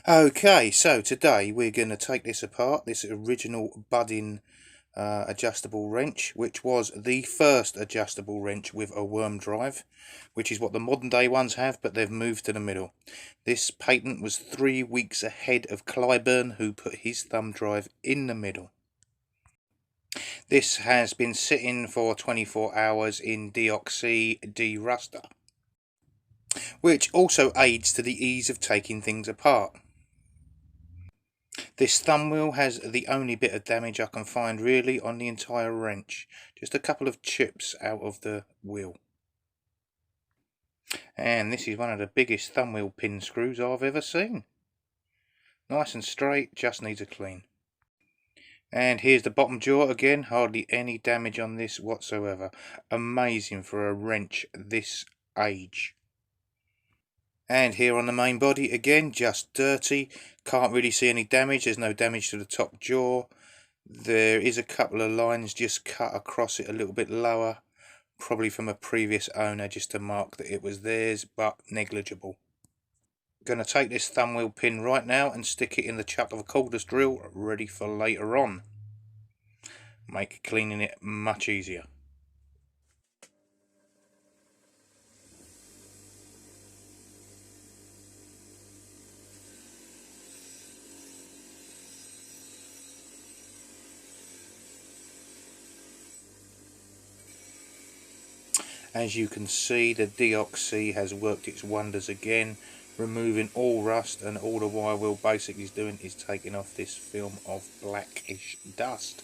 Okay, so today we're going to take this apart, this original budding adjustable wrench, which was the first adjustable wrench with a worm drive, which is what the modern day ones have, but they've moved to the middle. This patent was 3 weeks ahead of Clyburn, who put his thumb drive in the middle. This has been sitting for 24 hours in deoxy deruster, which also aids to the ease of taking things apart. This thumb wheel has the only bit of damage I can find really on the entire wrench. Just a couple of chips out of the wheel. And this is one of the biggest thumb wheel pin screws I've ever seen. Nice and straight, just needs a clean. And here's the bottom jaw again, hardly any damage on this whatsoever. Amazing for a wrench this age. And here on the main body again, just dirty. Can't really see any damage. There's no damage to the top jaw. There is a couple of lines just cut across it a little bit lower, probably from a previous owner, just to mark that it was theirs, but negligible. Going to take this thumb wheel pin right now and stick it in the chuck of a cordless drill, ready for later on. Make cleaning it much easier. As you can see, the deoxy has worked its wonders again, removing all rust, and all the wire wheel basically is doing is taking off this film of blackish dust.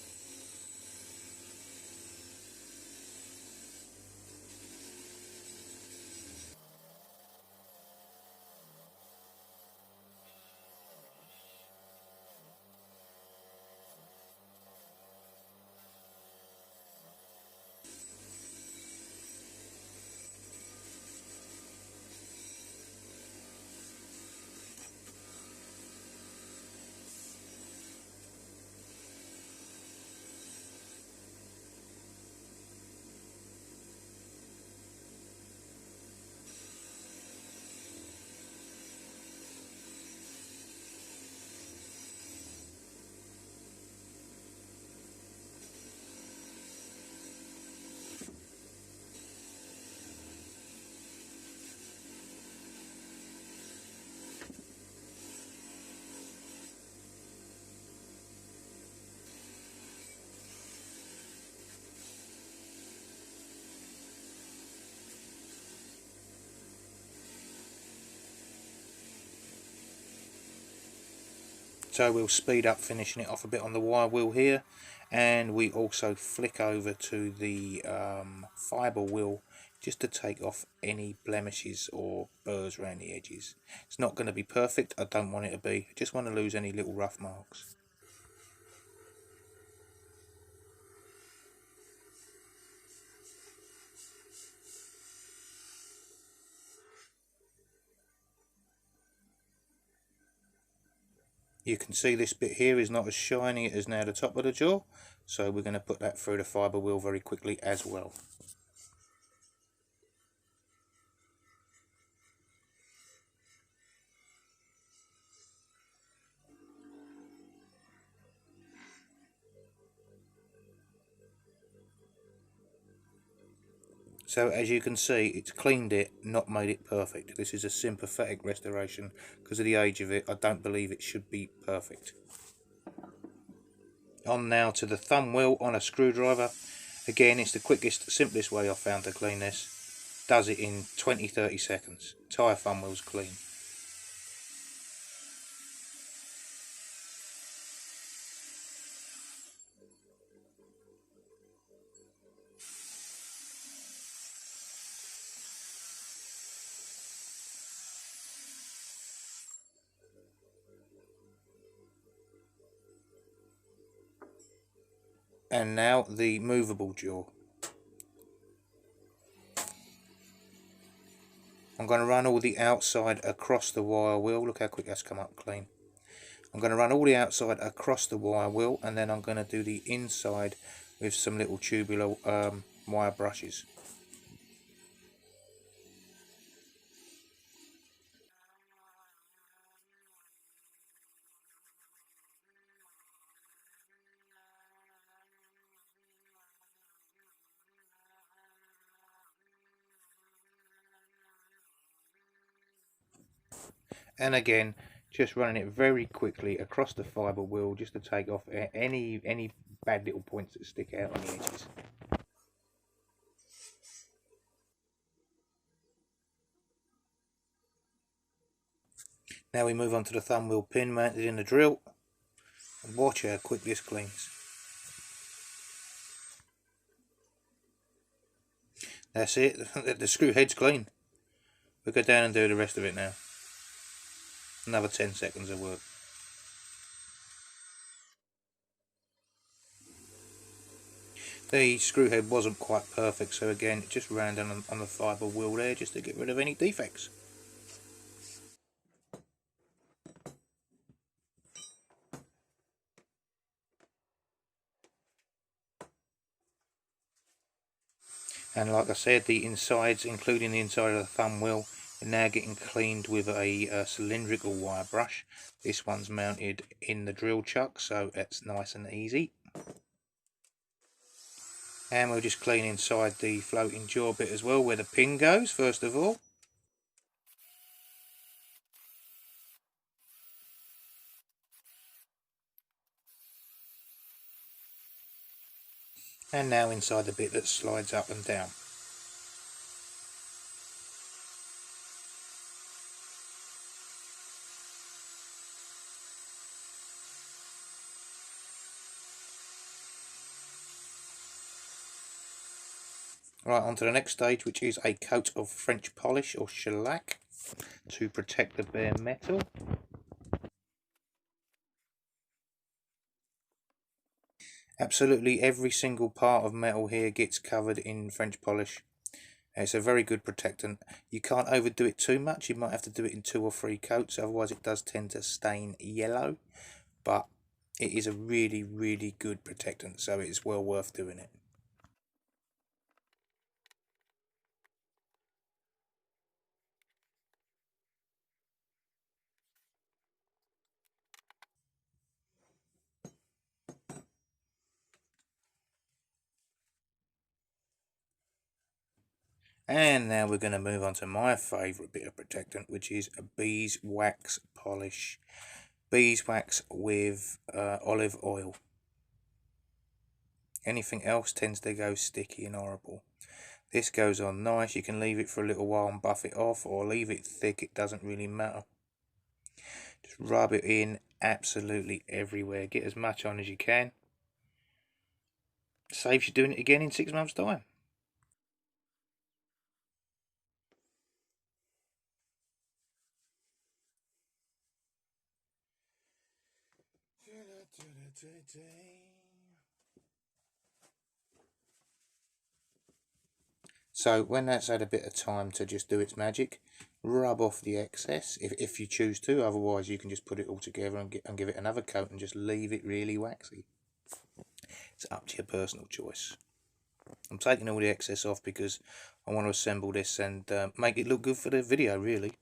So we'll speed up finishing it off a bit on the wire wheel here, and we also flick over to the fibre wheel just to take off any blemishes or burrs around the edges. It's not going to be perfect, I don't want it to be, I just want to lose any little rough marks. You can see this bit here is not as shiny as now the top of the jaw, so we're going to put that through the fibre wheel very quickly as well. So as you can see, it's cleaned it, not made it perfect. This is a sympathetic restoration because of the age of it. I don't believe it should be perfect. On now to the thumb wheel on a screwdriver. Again, it's the quickest, simplest way I've found to clean this. Does it in 20-30 seconds. Entire thumb wheel's clean. And now the movable jaw. I'm going to run all the outside across the wire wheel. Look how quick that's come up clean. I'm going to run all the outside across the wire wheel, and then I'm going to do the inside with some little tubular wire brushes. And again, just running it very quickly across the fibre wheel just to take off any bad little points that stick out on the edges. Now we move on to the thumb wheel pin mounted in the drill, and watch how quick this cleans. That's it, the screw head's clean. We'll go down and do the rest of it now. Another 10 seconds of work. The screw head wasn't quite perfect, so again just ran down on the fibre wheel there just to get rid of any defects. And like I said, the insides, including the inside of the thumb wheel, are now getting cleaned with a cylindrical wire brush. This one's mounted in the drill chuck, so it's nice and easy. And we'll just clean inside the floating jaw bit as well, where the pin goes first of all. And now inside the bit that slides up and down. Right, on to the next stage, which is a coat of French polish or shellac to protect the bare metal. Absolutely every single part of metal here gets covered in French polish. It's a very good protectant. You can't overdo it too much. You might have to do it in 2 or 3 coats, otherwise it does tend to stain yellow. But it is a really good protectant, so it's well worth doing it. And now we're going to move on to my favourite bit of protectant, which is a beeswax polish. Beeswax with olive oil. Anything else tends to go sticky and horrible. This goes on nice. You can leave it for a little while and buff it off, or leave it thick, it doesn't really matter. Just rub it in absolutely everywhere. Get as much on as you can. Saves you doing it again in 6 months' time. So when that's had a bit of time to just do its magic, rub off the excess if you choose to. Otherwise you can just put it all together and give it another coat and just leave it really waxy. It's up to your personal choice. I'm taking all the excess off because I want to assemble this and make it look good for the video, really.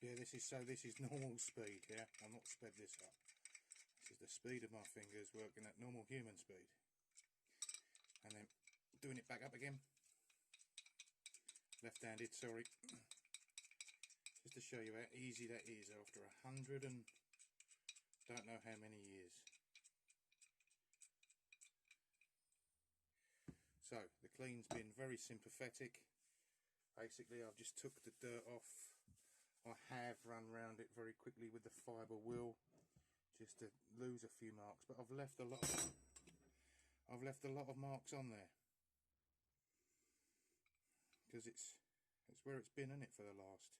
Yeah, this is normal speed, yeah? I'll not sped this up. This is the speed of my fingers working at normal human speed. And then doing it back up again. Left-handed, sorry. Just to show you how easy that is after 100 and don't know how many years. So, the clean's been very sympathetic. Basically, I've just took the dirt off. I have run round it very quickly with the fibre wheel, just to lose a few marks. But I've left a lot of marks on there because it's where it's been in it for the last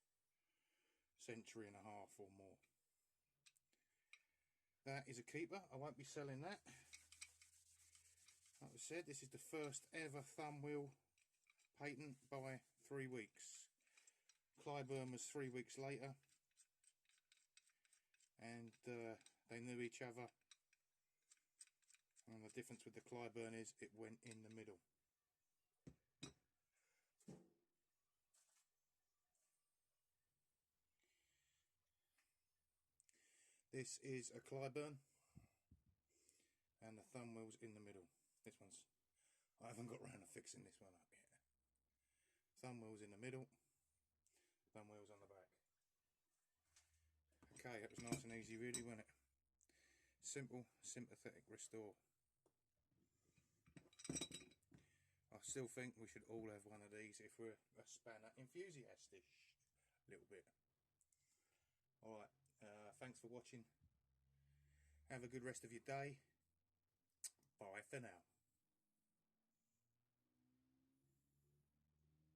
century and a half or more. That is a keeper. I won't be selling that. Like I said, this is the first ever thumb wheel patent by 3 weeks. Clyburn was 3 weeks later, and they knew each other, and the difference with the Clyburn is it went in the middle. This is a Clyburn, and the thumb wheel's in the middle. This one's, I haven't got round to fixing this one up yet. Thumb wheel's in the middle, thumb wheel's on the back. Okay, that was nice and easy really, wasn't it? Simple, sympathetic restore. I still think we should all have one of these if we're a spanner enthusiast-ish a little bit. Alright, thanks for watching. Have a good rest of your day. Bye for now.